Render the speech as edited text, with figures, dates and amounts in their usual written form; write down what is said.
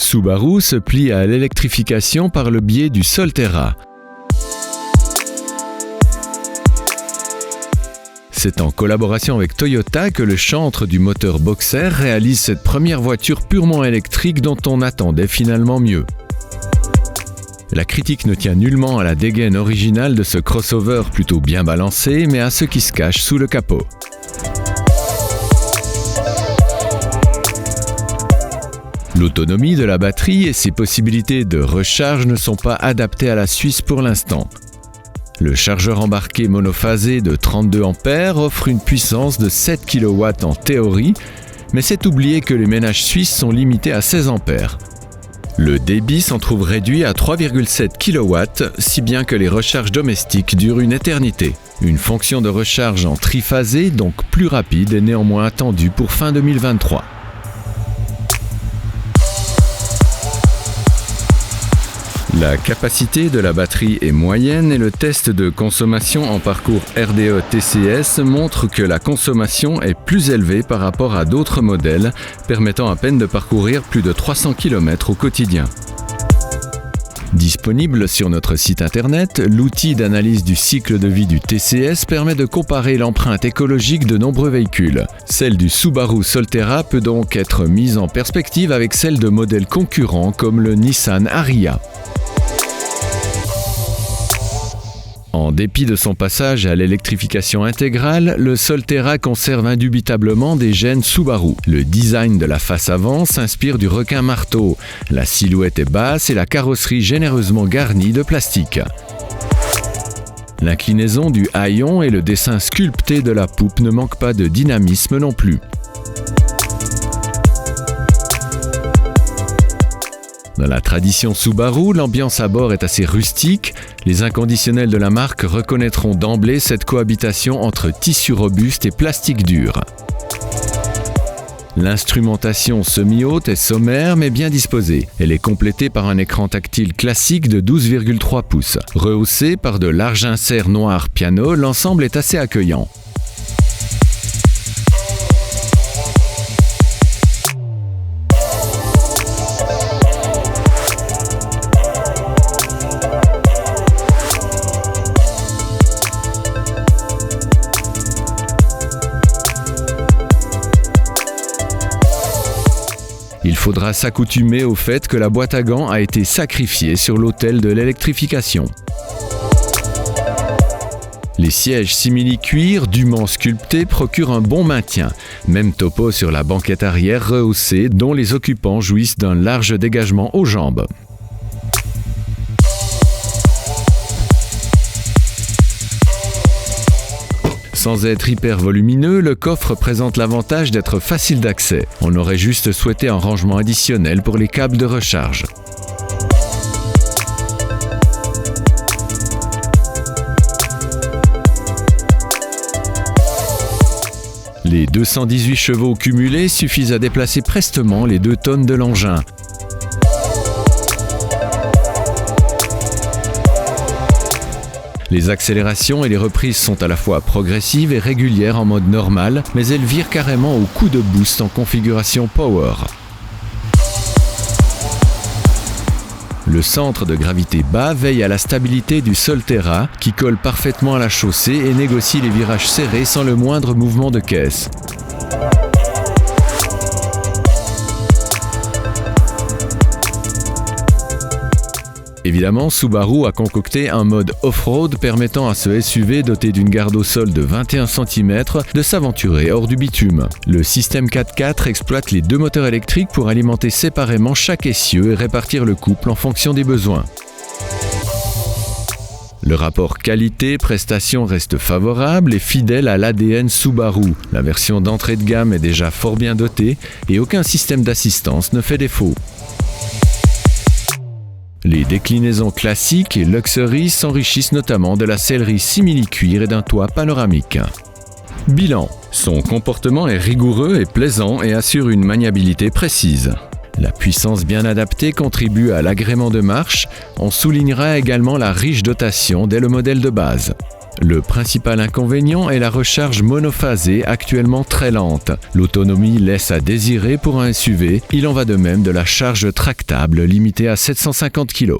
Subaru se plie à l'électrification par le biais du Solterra. C'est en collaboration avec Toyota que le chantre du moteur Boxer réalise cette première voiture purement électrique dont on attendait finalement mieux. La critique ne tient nullement à la dégaine originale de ce crossover plutôt bien balancé, mais à ce qui se cache sous le capot. L'autonomie de la batterie et ses possibilités de recharge ne sont pas adaptées à la Suisse pour l'instant. Le chargeur embarqué monophasé de 32 A offre une puissance de 7 kW en théorie, mais c'est oublier que les ménages suisses sont limités à 16 A. Le débit s'en trouve réduit à 3,7 kW, si bien que les recharges domestiques durent une éternité. Une fonction de recharge en triphasé, donc plus rapide, est néanmoins attendue pour fin 2023. La capacité de la batterie est moyenne et le test de consommation en parcours RDE-TCS montre que la consommation est plus élevée par rapport à d'autres modèles, permettant à peine de parcourir plus de 300 km au quotidien. Disponible sur notre site internet, l'outil d'analyse du cycle de vie du TCS permet de comparer l'empreinte écologique de nombreux véhicules. Celle du Subaru Solterra peut donc être mise en perspective avec celle de modèles concurrents comme le Nissan Ariya. En dépit de son passage à l'électrification intégrale, le Solterra conserve indubitablement des gènes Subaru. Le design de la face avant s'inspire du requin marteau. La silhouette est basse et la carrosserie généreusement garnie de plastique. L'inclinaison du haillon et le dessin sculpté de la poupe ne manquent pas de dynamisme non plus. Dans la tradition Subaru, l'ambiance à bord est assez rustique. Les inconditionnels de la marque reconnaîtront d'emblée cette cohabitation entre tissu robuste et plastique dur. L'instrumentation semi-haute est sommaire mais bien disposée. Elle est complétée par un écran tactile classique de 12,3 pouces. Rehaussé par de larges inserts noirs piano, l'ensemble est assez accueillant. Il faudra s'accoutumer au fait que la boîte à gants a été sacrifiée sur l'autel de l'électrification. Les sièges simili-cuir dûment sculptés procurent un bon maintien. Même topo sur la banquette arrière rehaussée dont les occupants jouissent d'un large dégagement aux jambes. Sans être hyper volumineux, le coffre présente l'avantage d'être facile d'accès. On aurait juste souhaité un rangement additionnel pour les câbles de recharge. Les 218 chevaux cumulés suffisent à déplacer prestement les 2 tonnes de l'engin. Les accélérations et les reprises sont à la fois progressives et régulières en mode normal, mais elles virent carrément au coup de boost en configuration Power. Le centre de gravité bas veille à la stabilité du Solterra, qui colle parfaitement à la chaussée et négocie les virages serrés sans le moindre mouvement de caisse. Évidemment, Subaru a concocté un mode off-road permettant à ce SUV doté d'une garde au sol de 21 cm de s'aventurer hors du bitume. Le système 4x4 exploite les 2 moteurs électriques pour alimenter séparément chaque essieu et répartir le couple en fonction des besoins. Le rapport qualité-prestation reste favorable et fidèle à l'ADN Subaru. La version d'entrée de gamme est déjà fort bien dotée et aucun système d'assistance ne fait défaut. Les déclinaisons classiques et luxury s'enrichissent notamment de la sellerie simili-cuir et d'un toit panoramique. Bilan. Son comportement est rigoureux et plaisant et assure une maniabilité précise. La puissance bien adaptée contribue à l'agrément de marche. On soulignera également la riche dotation dès le modèle de base. Le principal inconvénient est la recharge monophasée actuellement très lente. L'autonomie laisse à désirer pour un SUV, il en va de même de la charge tractable limitée à 750 kg.